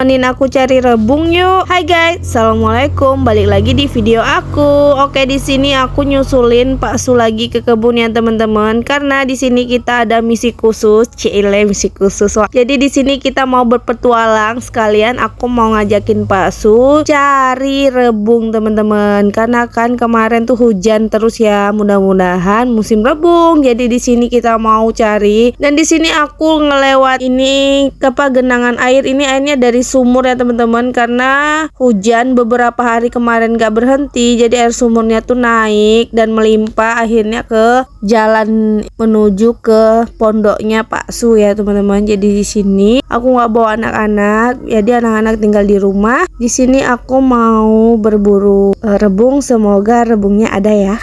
Temenin aku cari rebung yuk. Hai guys, assalamualaikum. Balik lagi di video aku. Oke, di sini aku nyusulin Pak Su lagi ke kebun ya teman-teman. Karena di sini kita ada misi khusus, misi khusus. Jadi di sini kita mau berpetualang sekalian. Aku mau ngajakin Pak Su cari rebung teman-teman. Karena kan kemarin tuh hujan terus ya. Mudah-mudahan musim rebung. Jadi di sini kita mau cari. Dan di sini aku ngelewat ini genangan air. Ini airnya dari sumur ya teman-teman, karena hujan beberapa hari kemarin gak berhenti, jadi air sumurnya tuh naik dan melimpah akhirnya ke jalan menuju ke pondoknya Pak Su ya teman-teman. Jadi di sini aku nggak bawa anak-anak, jadi anak-anak tinggal di rumah. Di sini aku mau berburu rebung, semoga rebungnya ada ya.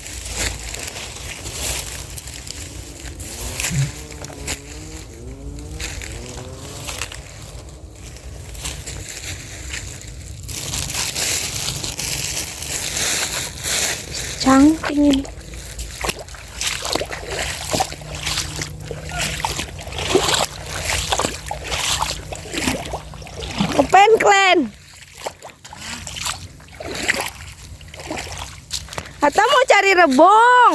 Cangking ini. Kepen klen. Atau mau cari rebung.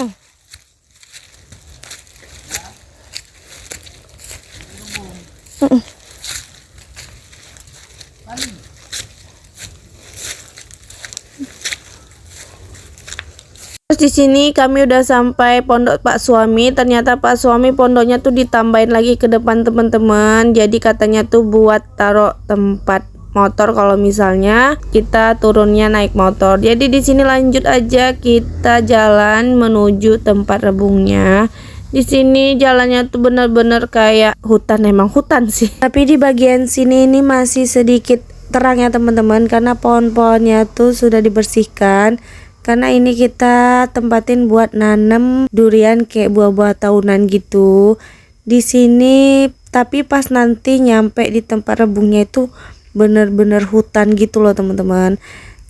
Terus di sini kami udah sampai pondok Pak Suami. Ternyata Pak Suami pondoknya tuh ditambahin lagi ke depan teman-teman. Jadi katanya tuh buat taruh tempat motor kalau misalnya kita turunnya naik motor. Jadi di sini lanjut aja kita jalan menuju tempat rebungnya. Di sini jalannya tuh bener-bener kayak hutan, emang hutan sih. Tapi di bagian sini ini masih sedikit terang ya teman-teman, karena pohon-pohonnya tuh sudah dibersihkan. Karena ini kita tempatin buat nanam durian kayak buah-buah tahunan gitu. Di sini tapi pas nanti nyampe di tempat rebungnya itu bener-bener hutan gitu loh teman-teman.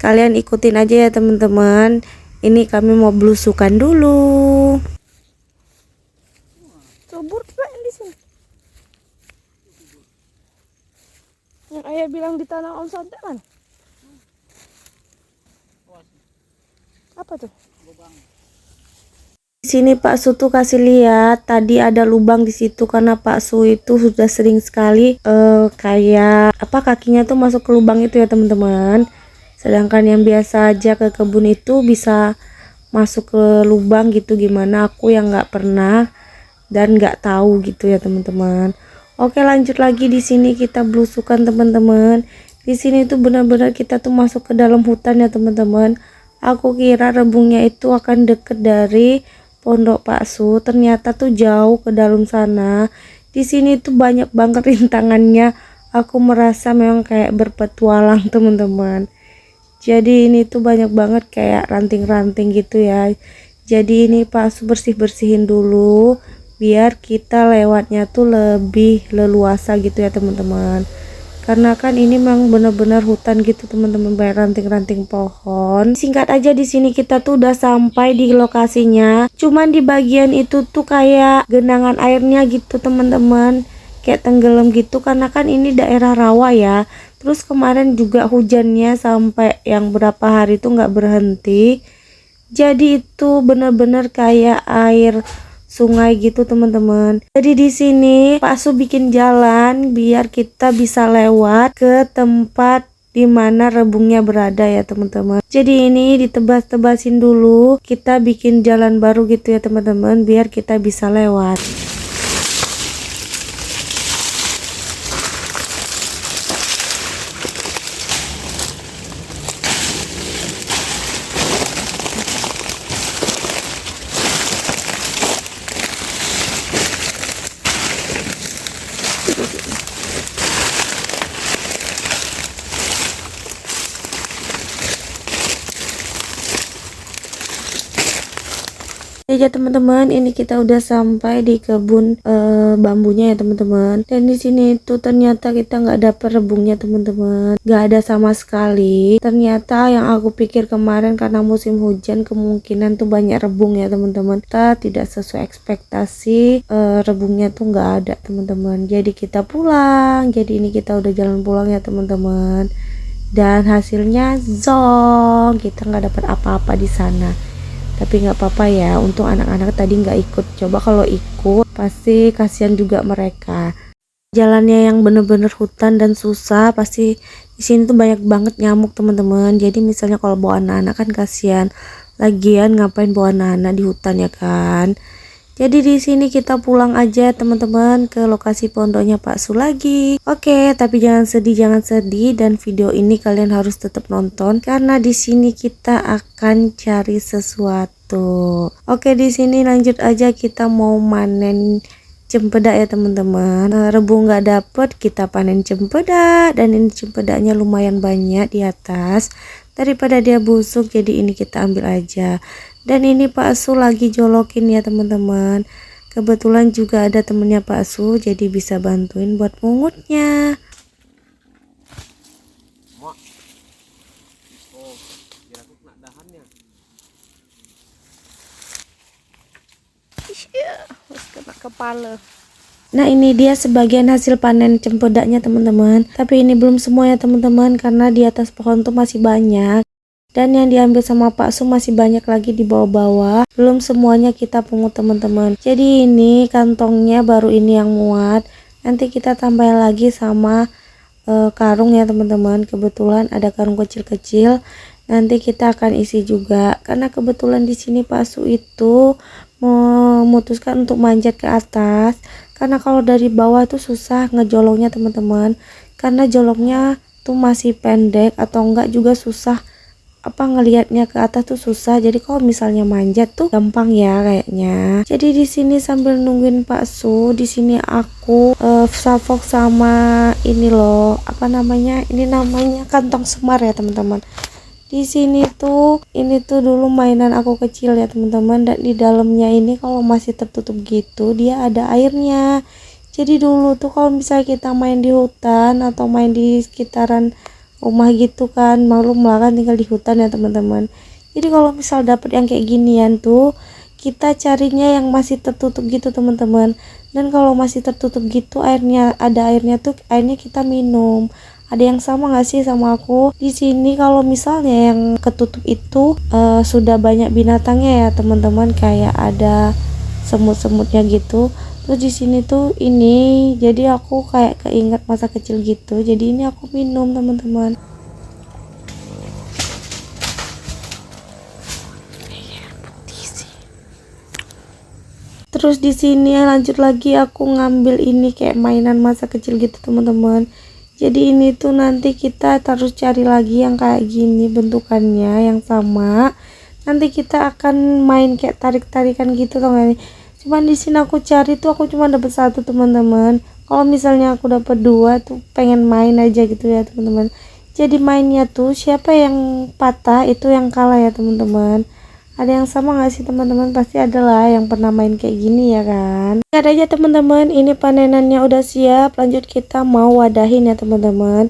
Kalian ikutin aja ya teman-teman. Ini kami mau belusukan dulu. Subur keren di sini. Yang ayah bilang di tanah Om Sontek kan? Apa tuh? Lubang. Di sini Pak Su tuh kasih lihat tadi ada lubang di situ, karena Pak Su itu sudah sering sekali kayak apa kakinya tuh masuk ke lubang itu ya teman-teman. Sedangkan yang biasa aja ke kebun itu bisa masuk ke lubang gitu, gimana aku yang nggak pernah dan nggak tahu gitu ya teman-teman. Oke, lanjut lagi. Di sini kita belusukan teman-teman. Di sini tuh benar-benar kita tuh masuk ke dalam hutan ya teman-teman. Aku kira rebungnya itu akan deket dari pondok Pak Su, ternyata tuh jauh ke dalam sana. Di sini tuh banyak banget rintangannya. Aku merasa memang kayak berpetualang teman-teman. Jadi ini tuh banyak banget kayak ranting-ranting gitu ya. Jadi ini Pak Su bersih-bersihin dulu biar kita lewatnya tuh lebih leluasa gitu ya teman-teman. Karena kan ini memang benar-benar hutan gitu teman-teman, banyak ranting-ranting pohon. Singkat aja, di sini kita tuh udah sampai di lokasinya. Cuman di bagian itu tuh kayak genangan airnya gitu teman-teman, kayak tenggelam gitu, karena kan ini daerah rawa ya. Terus kemarin juga hujannya sampai yang berapa hari tuh nggak berhenti. Jadi itu benar-benar kayak air sungai gitu teman-teman. Jadi di sini Pak Su bikin jalan biar kita bisa lewat ke tempat dimana rebungnya berada ya teman-teman. Jadi ini ditebas-tebasin dulu, kita bikin jalan baru gitu ya teman-teman, biar kita bisa lewat. Ya teman-teman, ini kita udah sampai di kebun bambunya ya teman-teman. Dan di sini tuh ternyata kita nggak dapet rebungnya teman-teman, nggak ada sama sekali. Ternyata yang aku pikir kemarin karena musim hujan kemungkinan tuh banyak rebung ya teman-teman. Kita tidak sesuai ekspektasi, rebungnya tuh nggak ada teman-teman. Jadi kita pulang. Jadi ini kita udah jalan pulang ya teman-teman. Dan hasilnya zong, kita nggak dapat apa-apa di sana. Tapi nggak apa-apa ya, untuk anak-anak tadi nggak ikut. Coba kalau ikut pasti kasihan juga mereka. Jalannya yang bener-bener hutan dan susah, pasti di sini tuh banyak banget nyamuk teman-teman. Jadi misalnya kalau bawa anak-anak kan kasihan, lagian ngapain bawa anak-anak di hutan ya kan. Jadi di sini kita pulang aja teman-teman ke lokasi pondoknya Pak Su lagi. Oke, tapi jangan sedih dan video ini kalian harus tetap nonton karena di sini kita akan cari sesuatu. Oke, di sini lanjut aja, kita mau manen cempedak ya teman-teman. Rebung nggak dapet, kita panen cempedak dan ini cempedaknya lumayan banyak di atas. Daripada dia busuk, jadi ini kita ambil aja. Dan ini Pak Su lagi jolokin ya teman-teman. Kebetulan juga ada temennya Pak Su, jadi bisa bantuin buat mungutnya. Kena kepala. Nah, ini dia sebagian hasil panen cempedaknya teman-teman. Tapi ini belum semua ya teman-teman, karena di atas pohon tuh masih banyak. Dan yang diambil sama Pak Su masih banyak lagi di bawah-bawah. Belum semuanya kita pungut teman-teman. Jadi ini kantongnya baru ini yang muat. Nanti kita tambahin lagi sama karung ya teman-teman. Kebetulan ada karung kecil-kecil. Nanti kita akan isi juga. Karena kebetulan di sini Pak Su itu memutuskan untuk manjat ke atas. Karena kalau dari bawah tuh susah ngejolongnya teman-teman. Karena jolongnya tuh masih pendek atau enggak juga susah ngelihatnya ke atas tuh susah. Jadi kalau misalnya manjat tuh gampang ya kayaknya. Jadi di sini sambil nungguin Pak Su, di sini aku salvok sama ini loh, ini namanya kantong semar ya teman-teman. Di sini tuh ini tuh dulu mainan aku kecil ya teman-teman, dan di dalamnya ini kalau masih tertutup gitu dia ada airnya. Jadi dulu tuh kalau misalnya kita main di hutan atau main di sekitaran rumah gitu kan, maklum lah kan tinggal di hutan ya teman-teman. Jadi kalau misal dapet yang kayak ginian tuh kita carinya yang masih tertutup gitu teman-teman. Dan kalau masih tertutup gitu ada airnya tuh airnya kita minum. Ada yang sama nggak sih sama aku? Di sini kalau misalnya yang ketutup itu sudah banyak binatangnya ya teman-teman, kayak ada semut-semutnya gitu. Terus di sini tuh ini, jadi aku kayak keinget masa kecil gitu. Jadi ini aku minum teman-teman. Terus di sini lanjut lagi aku ngambil ini kayak mainan masa kecil gitu teman-teman. Jadi ini tuh nanti kita harus cari lagi yang kayak gini bentukannya yang sama. Nanti kita akan main kayak tarik-tarikan gitu tau gak nih. Cuman di sini aku cari tuh aku cuma dapat satu teman-teman. Kalau misalnya aku dapat dua tuh pengen main aja gitu ya teman-teman. Jadi mainnya tuh siapa yang patah itu yang kalah ya teman-teman. Ada yang sama nggak sih teman-teman? Pasti adalah yang pernah main kayak gini ya kan. Lihat aja teman-teman, ini panenannya udah siap. Lanjut kita mau wadahin ya teman-teman.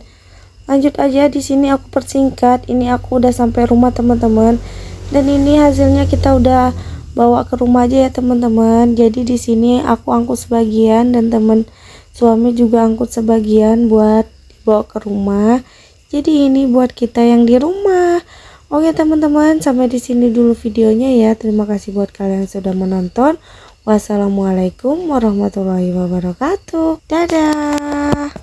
Lanjut aja, di sini aku persingkat. Ini aku udah sampai rumah teman-teman. Dan ini hasilnya kita udah bawa ke rumah aja ya teman-teman. Jadi di sini aku angkut sebagian dan temen suami juga angkut sebagian buat dibawa ke rumah. Jadi ini buat kita yang di rumah. Oke teman-teman, sampai di sini dulu videonya ya. Terima kasih buat kalian yang sudah menonton. Wassalamualaikum warahmatullahi wabarakatuh. Dadah.